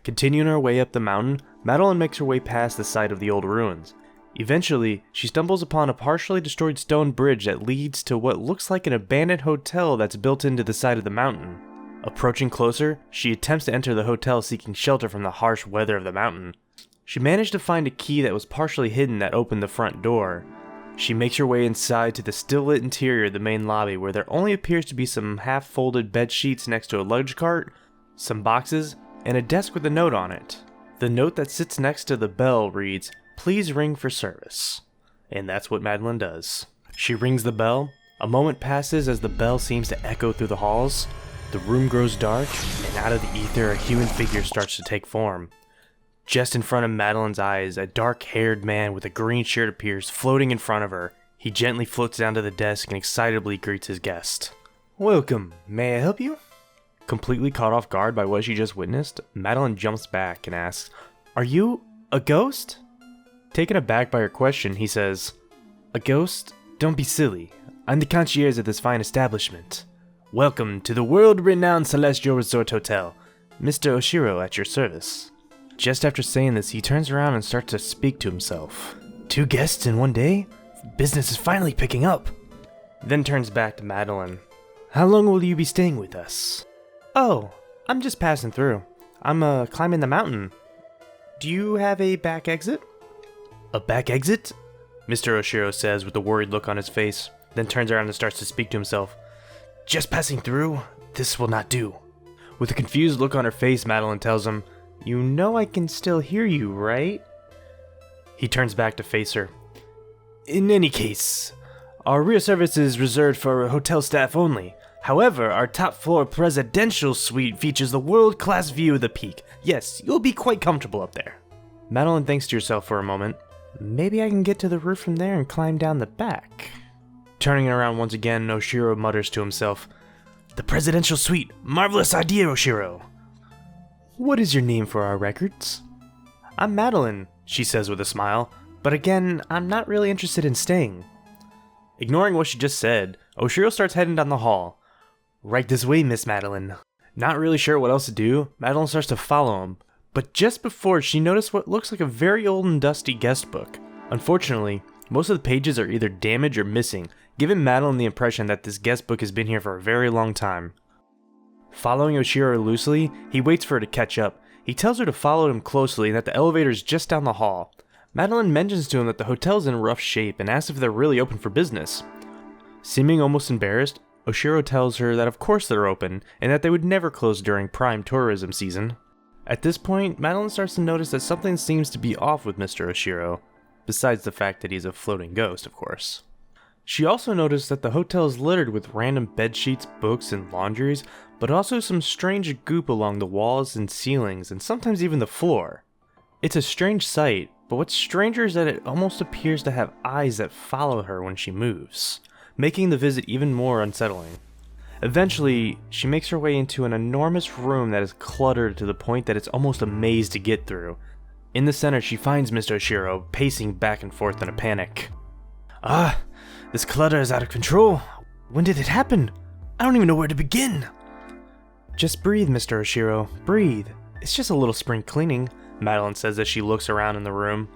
Continuing her way up the mountain, Madeline makes her way past the site of the old ruins. Eventually, she stumbles upon a partially destroyed stone bridge that leads to what looks like an abandoned hotel that's built into the side of the mountain. Approaching closer, she attempts to enter the hotel seeking shelter from the harsh weather of the mountain. She managed to find a key that was partially hidden that opened the front door. She makes her way inside to the still-lit interior of the main lobby where there only appears to be some half-folded bed sheets next to a luggage cart, some boxes, and a desk with a note on it. The note that sits next to the bell reads, "Please ring for service." And that's what Madeline does. She rings the bell. A moment passes as the bell seems to echo through the halls. The room grows dark, and out of the ether a human figure starts to take form. Just in front of Madeline's eyes, a dark-haired man with a green shirt appears floating in front of her. He gently floats down to the desk and excitedly greets his guest. "Welcome, may I help you?" Completely caught off guard by what she just witnessed, Madeline jumps back and asks, "Are you a ghost?" Taken aback by her question, he says, "A ghost? Don't be silly. I'm the concierge of this fine establishment. Welcome to the world-renowned Celestial Resort Hotel. Mr. Ooshiro at your service." Just after saying this, he turns around and starts to speak to himself. "2 guests in one day? Business is finally picking up." Then turns back to Madeline. "How long will you be staying with us?" "Oh, I'm just passing through. I'm climbing the mountain. Do you have a back exit?" "A back exit?" Mr. Ooshiro says with a worried look on his face, then turns around and starts to speak to himself. "Just passing through? This will not do." With a confused look on her face, Madeline tells him, "You know I can still hear you, right?" He turns back to face her. "In any case, our rear service is reserved for hotel staff only. However, our top floor presidential suite features the world-class view of the peak. Yes, you'll be quite comfortable up there." Madeline thinks to herself for a moment. Maybe I can get to the roof from there and climb down the back. Turning around once again, Ooshiro mutters to himself, "The presidential suite! Marvelous idea, Ooshiro!" "What is your name for our records?" "I'm Madeline," she says with a smile, "but again, I'm not really interested in staying." Ignoring what she just said, Ooshiro starts heading down the hall. "Right this way, Miss Madeline." Not really sure what else to do, Madeline starts to follow him, but just before she noticed what looks like a very old and dusty guest book. Unfortunately, most of the pages are either damaged or missing, giving Madeline the impression that this guest book has been here for a very long time. Following Ooshiro loosely, he waits for her to catch up. He tells her to follow him closely and that the elevator is just down the hall. Madeline mentions to him that the hotel is in rough shape and asks if they're really open for business. Seeming almost embarrassed, Ooshiro tells her that of course they're open and that they would never close during prime tourism season. At this point, Madeline starts to notice that something seems to be off with Mr. Ooshiro, besides the fact that he's a floating ghost, of course. She also noticed that the hotel is littered with random bed sheets, books, and laundries, but also some strange goop along the walls and ceilings, and sometimes even the floor. It's a strange sight, but what's stranger is that it almost appears to have eyes that follow her when she moves, making the visit even more unsettling. Eventually, she makes her way into an enormous room that is cluttered to the point that it's almost a maze to get through. In the center, she finds Mr. Ooshiro pacing back and forth in a panic. This clutter is out of control. When did it happen? I don't even know where to begin." "Just breathe, Mr. Ooshiro, breathe. It's just a little spring cleaning," Madeline says as she looks around in the room.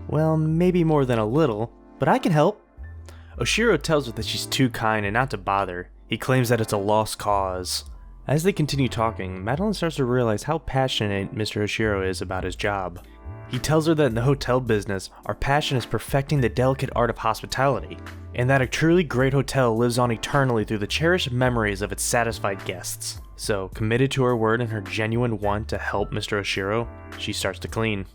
"Well, maybe more than a little, but I can help." Ooshiro tells her that she's too kind and not to bother. He claims that it's a lost cause. As they continue talking, Madeline starts to realize how passionate Mr. Ooshiro is about his job. He tells her that in the hotel business, our passion is perfecting the delicate art of hospitality, and that a truly great hotel lives on eternally through the cherished memories of its satisfied guests. So, committed to her word and her genuine want to help Mr. Ooshiro, she starts to clean.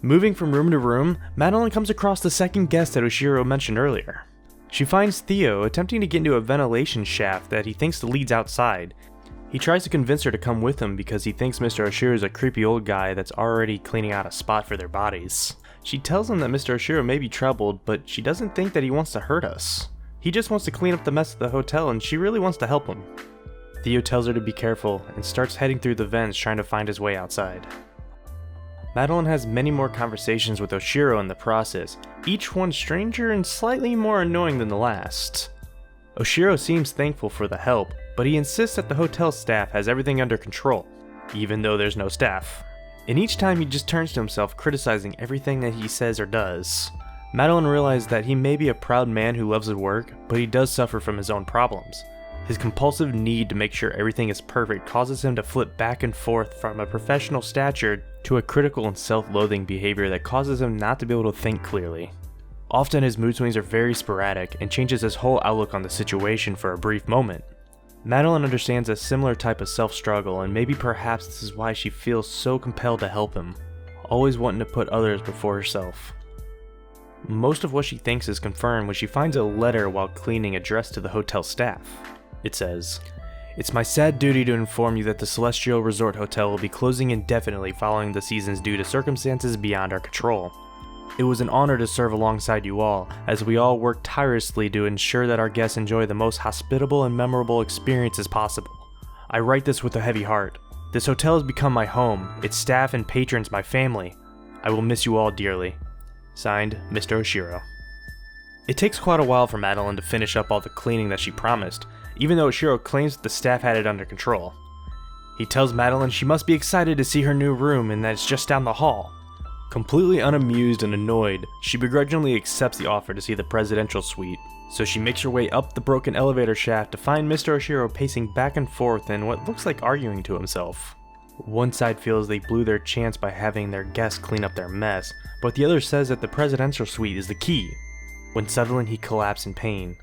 Moving from room to room, Madeline comes across the second guest that Ooshiro mentioned earlier. She finds Theo attempting to get into a ventilation shaft that he thinks leads outside. He tries to convince her to come with him because he thinks Mr. Ooshiro is a creepy old guy that's already cleaning out a spot for their bodies. She tells him that Mr. Ooshiro may be troubled, but she doesn't think that he wants to hurt us. He just wants to clean up the mess at the hotel and she really wants to help him. Theo tells her to be careful and starts heading through the vents trying to find his way outside. Madeline has many more conversations with Ooshiro in the process, each one stranger and slightly more annoying than the last. Ooshiro seems thankful for the help, but he insists that the hotel staff has everything under control, even though there's no staff. and each time he just turns to himself criticizing everything that he says or does. Madeline realized that he may be a proud man who loves his work, but he does suffer from his own problems. His compulsive need to make sure everything is perfect causes him to flip back and forth from a professional stature to a critical and self-loathing behavior that causes him not to be able to think clearly. Often his mood swings are very sporadic and changes his whole outlook on the situation for a brief moment. Madeline understands a similar type of self-struggle, and maybe perhaps this is why she feels so compelled to help him, always wanting to put others before herself. Most of what she thinks is confirmed when she finds a letter while cleaning addressed to the hotel staff. It says, "It's my sad duty to inform you that the Celestial Resort Hotel will be closing indefinitely following the seasons due to circumstances beyond our control. It was an honor to serve alongside you all, as we all work tirelessly to ensure that our guests enjoy the most hospitable and memorable experiences possible. I write this with a heavy heart. This hotel has become my home, its staff and patrons my family. I will miss you all dearly. Signed, Mr. Ooshiro." It takes quite a while for Madeline to finish up all the cleaning that she promised, even though Ooshiro claims that the staff had it under control. He tells Madeline she must be excited to see her new room and that it's just down the hall. Completely unamused and annoyed, she begrudgingly accepts the offer to see the presidential suite, so she makes her way up the broken elevator shaft to find Mr. Ooshiro pacing back and forth and what looks like arguing to himself. One side feels they blew their chance by having their guests clean up their mess, but the other says that the presidential suite is the key, when suddenly he collapses in pain.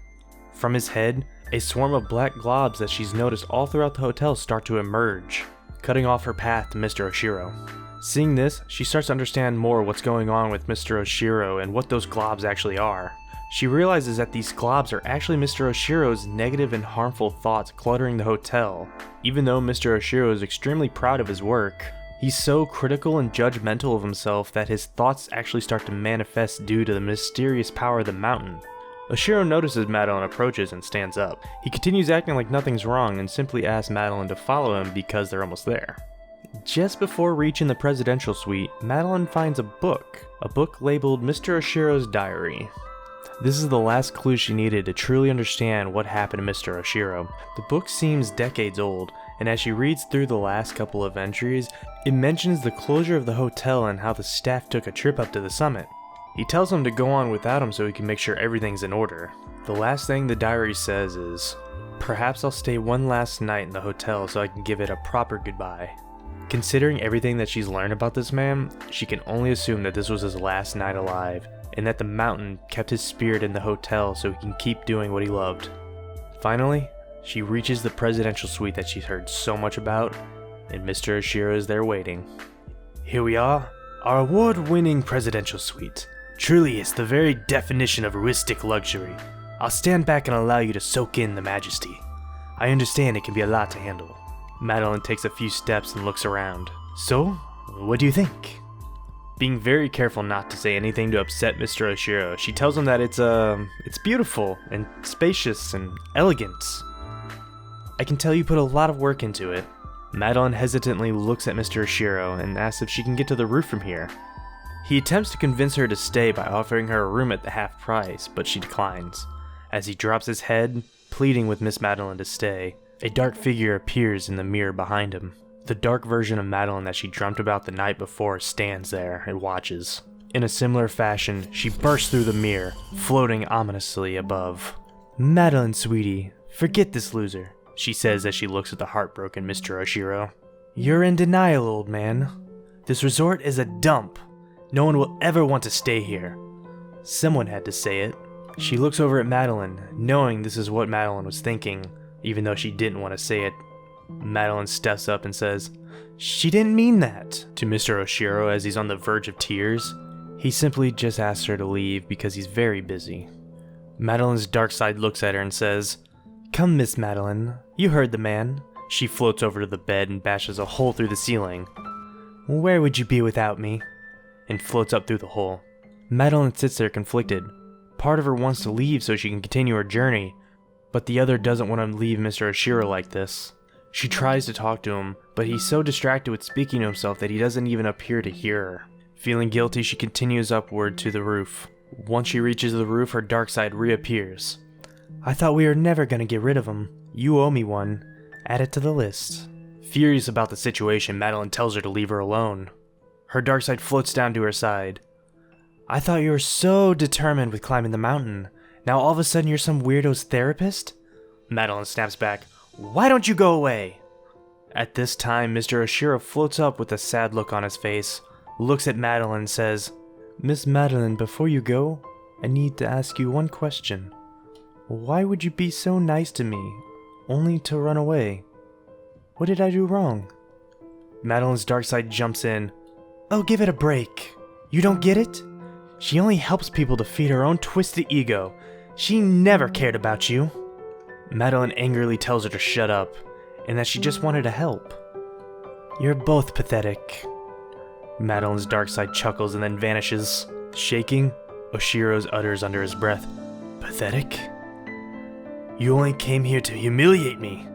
From his head, a swarm of black globs that she's noticed all throughout the hotel start to emerge, cutting off her path to Mr. Ooshiro. Seeing this, she starts to understand more what's going on with Mr. Ooshiro and what those globs actually are. She realizes that these globs are actually Mr. Oshiro's negative and harmful thoughts cluttering the hotel. Even though Mr. Ooshiro is extremely proud of his work, he's so critical and judgmental of himself that his thoughts actually start to manifest due to the mysterious power of the mountain. Ooshiro notices Madeline approaches and stands up. He continues acting like nothing's wrong and simply asks Madeline to follow him because they're almost there. Just before reaching the presidential suite, Madeline finds a book labeled Mr. Oshiro's Diary. This is the last clue she needed to truly understand what happened to Mr. Ooshiro. The book seems decades old, and as she reads through the last couple of entries, it mentions the closure of the hotel and how the staff took a trip up to the summit. He tells them to go on without him so he can make sure everything's in order. The last thing the diary says is, "Perhaps I'll stay one last night in the hotel so I can give it a proper goodbye." Considering everything that she's learned about this man, she can only assume that this was his last night alive, and that the mountain kept his spirit in the hotel so he can keep doing what he loved. Finally, she reaches the presidential suite that she's heard so much about, and Mr. Ooshiro is there waiting. "Here we are, our award-winning presidential suite. Truly, it's the very definition of rustic luxury. I'll stand back and allow you to soak in the majesty. I understand it can be a lot to handle." Madeline takes a few steps and looks around. "So, what do you think?" Being very careful not to say anything to upset Mr. Ooshiro, she tells him that it's beautiful and spacious and elegant. "I can tell you put a lot of work into it." Madeline hesitantly looks at Mr. Ooshiro and asks if she can get to the roof from here. He attempts to convince her to stay by offering her a room at the half price, but she declines. As he drops his head, pleading with Miss Madeline to stay, a dark figure appears in the mirror behind him. The dark version of Madeline that she dreamt about the night before stands there and watches. In a similar fashion, she bursts through the mirror, floating ominously above. "Madeline, sweetie, forget this loser," she says as she looks at the heartbroken Mr. Ooshiro. "You're in denial, old man. This resort is a dump. No one will ever want to stay here." Someone had to say it. She looks over at Madeline, knowing this is what Madeline was thinking, even though she didn't want to say it. Madeline steps up and says, "She didn't mean that," to Mr. Ooshiro as he's on the verge of tears. He simply just asks her to leave because he's very busy. Madeline's dark side looks at her and says, "Come, Miss Madeline, you heard the man." She floats over to the bed and bashes a hole through the ceiling. "Where would you be without me?" and floats up through the hole. Madeline sits there conflicted. Part of her wants to leave so she can continue her journey, but the other doesn't want to leave Mr. Ooshiro like this. She tries to talk to him, but he's so distracted with speaking to himself that he doesn't even appear to hear her. Feeling guilty, she continues upward to the roof. Once she reaches the roof, her dark side reappears. "I thought we were never gonna get rid of him. You owe me one. Add it to the list." Furious about the situation, Madeline tells her to leave her alone. Her dark side floats down to her side. I thought you were so determined with climbing the mountain. Now all of a sudden you're some weirdo's therapist? Madeline snaps back. Why don't you go away? At this time, Mr. Ooshiro floats up with a sad look on his face, looks at Madeline and says, Miss Madeline, before you go, I need to ask you one question. Why would you be so nice to me, only to run away? What did I do wrong? Madeline's dark side jumps in. Oh, give it a break. You don't get it? She only helps people to feed her own twisted ego. She never cared about you. Madeline angrily tells her to shut up, and that she just wanted to help. You're both pathetic. Madeline's dark side chuckles and then vanishes. Shaking, Ooshiro's utters under his breath, Pathetic? You only came here to humiliate me.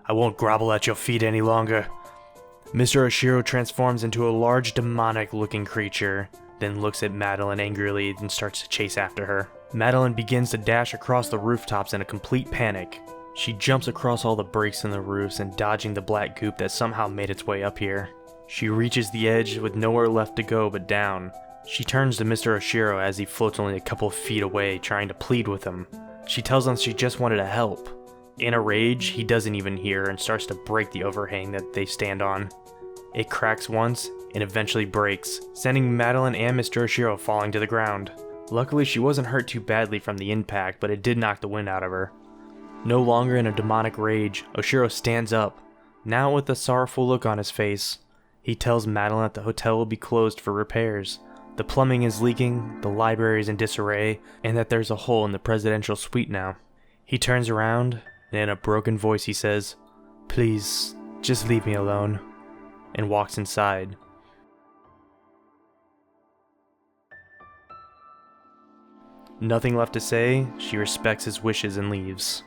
I won't grovel at your feet any longer. Mr. Ooshiro transforms into a large demonic-looking creature, then looks at Madeline angrily and starts to chase after her. Madeline begins to dash across the rooftops in a complete panic. She jumps across all the breaks in the roofs and dodging the black goop that somehow made its way up here. She reaches the edge with nowhere left to go but down. She turns to Mr. Ooshiro as he floats only a couple of feet away, trying to plead with him. She tells him she just wanted to help. In a rage, he doesn't even hear and starts to break the overhang that they stand on. It cracks once and eventually breaks, sending Madeline and Mr. Ooshiro falling to the ground. Luckily, she wasn't hurt too badly from the impact, but it did knock the wind out of her. No longer in a demonic rage, Ooshiro stands up, now with a sorrowful look on his face. He tells Madeline that the hotel will be closed for repairs. The plumbing is leaking, the library is in disarray, and that there's a hole in the presidential suite now. He turns around, and in a broken voice he says, Please, just leave me alone, and walks inside. Nothing left to say, she respects his wishes and leaves.